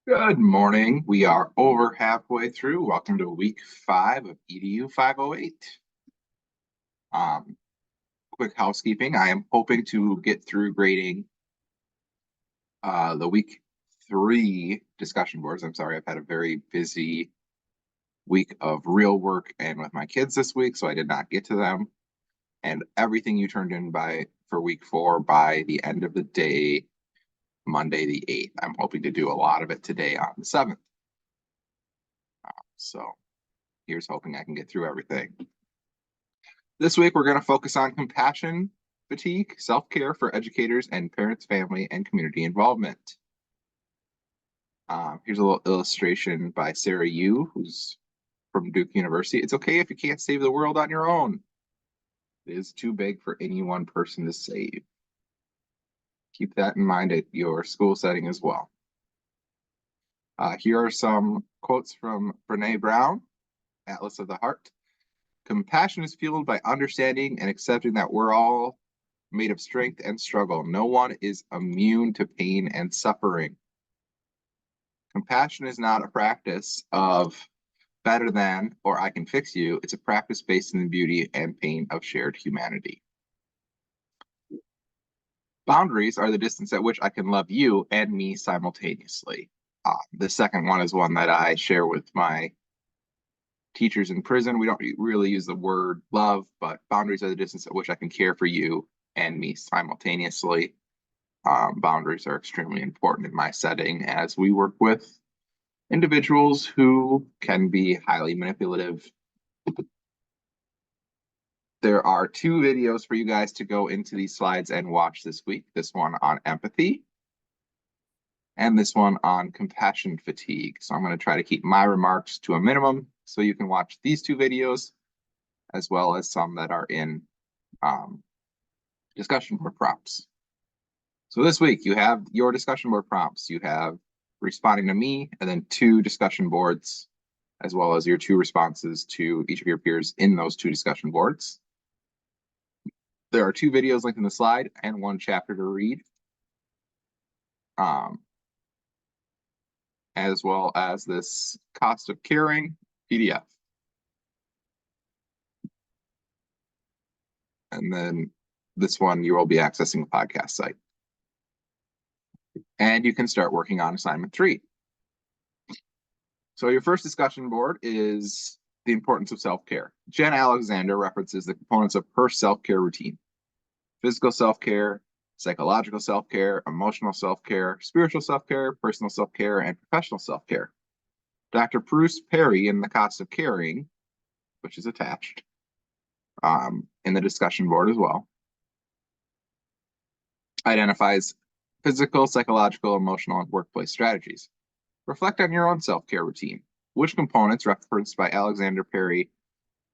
Good morning. We are over halfway through. Welcome to week 5 of EDU 508. Um, Quick housekeeping. I am hoping to get through grading the week 3 discussion boards. I'm sorry, I've had a very busy week of real work and with my kids this week, so I did not get to them. And everything you turned in for week 4 by the end of the day, Monday the 8th. I'm hoping to do a lot of it today on the 7th. So here's hoping I can get through everything. This week, we're going to focus on compassion, fatigue, self-care for educators and parents, family, and community involvement. Here's a little illustration by Sarah Yu, who's from Duke University. It's okay if you can't save the world on your own. It is too big for any one person to save. Keep that in mind at your school setting as well. Here are some quotes from Brene Brown, Atlas of the Heart. Compassion is fueled by understanding and accepting that we're all made of strength and struggle. No one is immune to pain and suffering. Compassion is not a practice of better than or I can fix you. It's a practice based in the beauty and pain of shared humanity. Boundaries are the distance at which I can love you and me simultaneously. The second one is one that I share with my teachers in prison. We don't really use the word love, but boundaries are the distance at which I can care for you and me simultaneously. Boundaries are extremely important in my setting as we work with individuals who can be highly manipulative. There are 2 videos for you guys to go into these slides and watch this week. This one on empathy and this one on compassion fatigue. So I'm going to try to keep my remarks to a minimum so you can watch these 2 videos as well as some that are in discussion board prompts. So this week you have your discussion board prompts. You have responding to me and then 2 discussion boards, as well as your 2 responses to each of your peers in those 2 discussion boards. There are 2 videos linked in the slide and 1 chapter to read, as well as this cost of caring PDF. And then this one, you will be accessing the podcast site. And you can start working on assignment 3. So your first discussion board is the importance of self-care. Jen Alexander references the components of her self-care routine: physical self-care, psychological self-care, emotional self-care, spiritual self-care, personal self-care, and professional self-care. Dr. Bruce Perry in The Cost of Caring, which is attached in the discussion board as well, identifies physical, psychological, emotional, and workplace strategies. Reflect on your own self-care routine. Which components referenced by Alexander Perry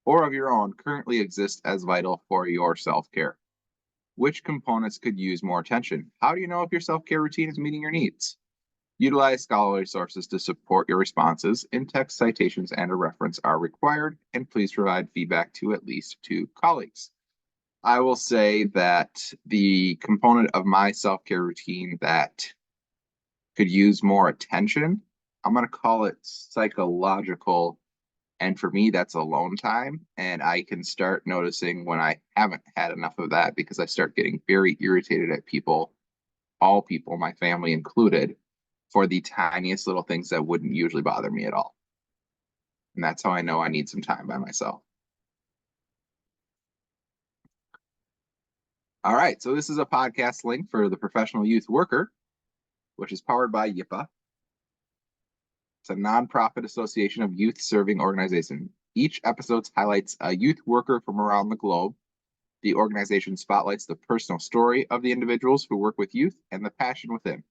or of your own currently exist as vital for your self-care? Which components could use more attention? How do you know if your self-care routine is meeting your needs? Utilize scholarly sources to support your responses. In-text citations and a reference are required, and please provide feedback to at least 2 colleagues. I will say that the component of my self-care routine that could use more attention, I'm going to call it psychological. And for me, that's alone time. And I can start noticing when I haven't had enough of that, because I start getting very irritated at people, all people, my family included, for the tiniest little things that wouldn't usually bother me at all. And that's how I know I need some time by myself. All right, so this is a podcast link for the Professional Youth Worker, which is powered by YIPA. It's a nonprofit association of youth serving organizations. Each episode highlights a youth worker from around the globe. The organization spotlights the personal story of the individuals who work with youth and the passion within.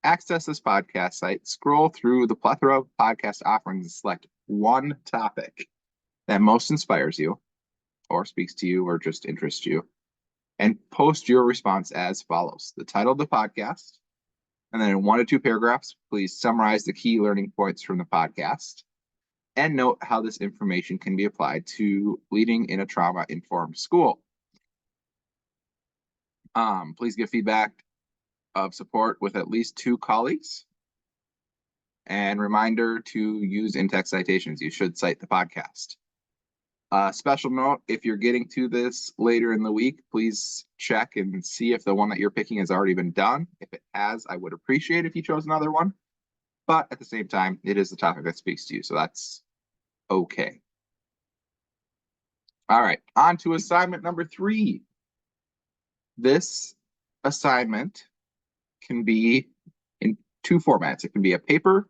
Access this podcast site, scroll through the plethora of podcast offerings, and select one topic that most inspires you or speaks to you or just interests you, and post your response as follows: the title of the podcast, and then in 1 to 2 paragraphs, please summarize the key learning points from the podcast and note how this information can be applied to leading in a trauma-informed school. Please give feedback of support with at least 2 colleagues. And reminder to use in-text citations. You should cite the podcast. Special note, if you're getting to this later in the week, please check and see if the one that you're picking has already been done. If it has, I would appreciate if you chose another one. But at the same time, it is the topic that speaks to you, so that's okay. All right, on to assignment number 3. This assignment can be in 2 formats. It can be a paper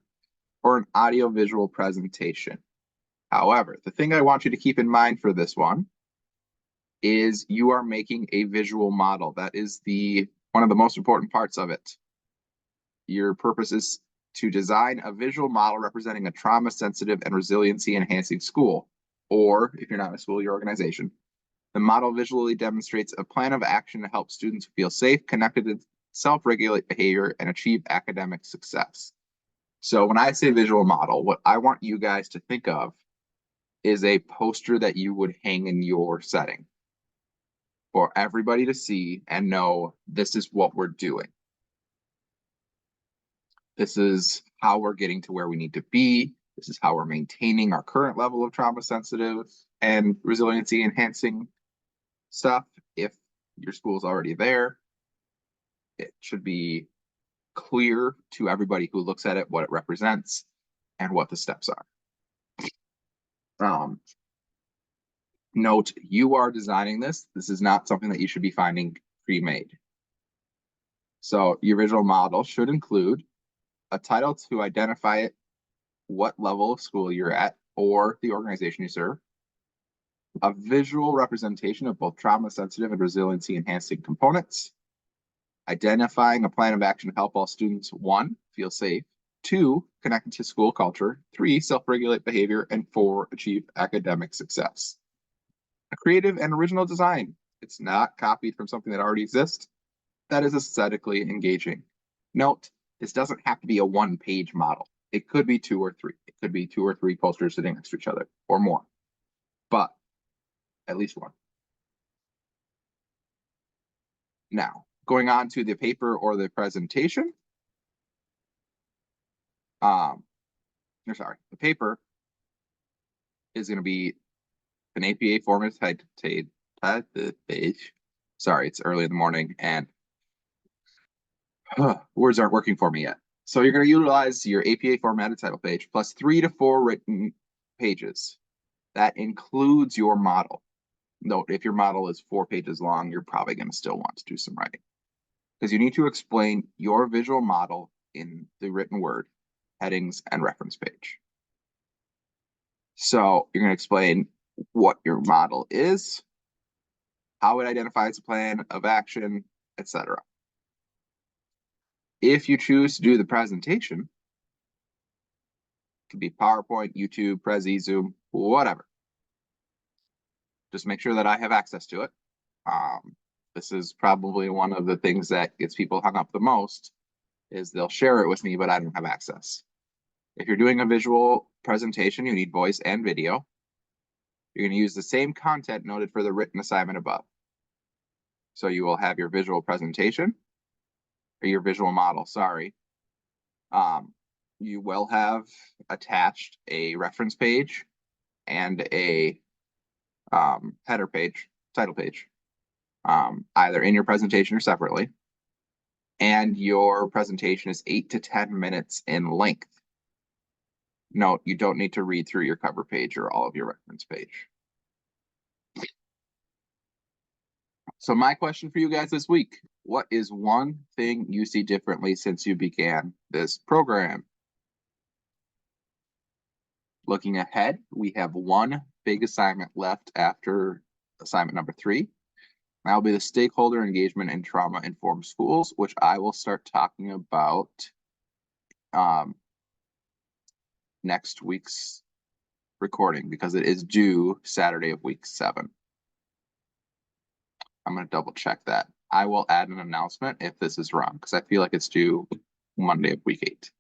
or an audio-visual presentation. However, the thing I want you to keep in mind for this one is you are making a visual model. That is one of the most important parts of it. Your purpose is to design a visual model representing a trauma-sensitive and resiliency-enhancing school, or if you're not in a school, your organization. The model visually demonstrates a plan of action to help students feel safe, connected, and self-regulate behavior and achieve academic success. So when I say visual model, what I want you guys to think of is a poster that you would hang in your setting for everybody to see and know this is what we're doing. This is how we're getting to where we need to be. This is how we're maintaining our current level of trauma sensitive and resiliency enhancing stuff. If your school is already there, it should be clear to everybody who looks at it what it represents and what the steps are. Note, you are designing this. This is not something that you should be finding pre-made. So your visual model should include a title to identify it, what level of school you're at or the organization you serve, a visual representation of both trauma sensitive and resiliency enhancing components, identifying a plan of action to help all students, 1, feel safe, 2, connect to school culture, 3, self-regulate behavior, and 4, achieve academic success. A creative and original design. It's not copied from something that already exists. That is aesthetically engaging. Note, this doesn't have to be a 1-page model. It could be 2 or 3. It could be 2 or 3 posters sitting next to each other or more, but at least 1. Now, going on to the paper or the presentation. The paper is going to be an APA formatted page. Sorry, it's early in the morning and words aren't working for me yet. So you're going to utilize your APA formatted title page plus 3 to 4 written pages. That includes your model. Note, if your model is 4 pages long, you're probably going to still want to do some writing because you need to explain your visual model in the written word, headings, and reference page. So you're going to explain what your model is, how it identifies a plan of action, etc. If you choose to do the presentation, it could be PowerPoint, YouTube, Prezi, Zoom, whatever. Just make sure that I have access to it. This is probably one of the things that gets people hung up the most is they'll share it with me, but I don't have access. If you're doing a visual presentation, you need voice and video. You're going to use the same content noted for the written assignment above. So you will have your visual presentation, or your visual model, sorry. You will have attached a reference page and a header page, title page, either in your presentation or separately. And your presentation is 8 to 10 minutes in length. Note, you don't need to read through your cover page or all of your reference page. So my question for you guys this week, what is one thing you see differently since you began this program? Looking ahead, we have one big assignment left after assignment number 3. That'll be the stakeholder engagement in trauma-informed schools, which I will start talking about next week's recording because it is due Saturday of week 7. I'm going to double check that. I will add an announcement if this is wrong because I feel like it's due Monday of week 8.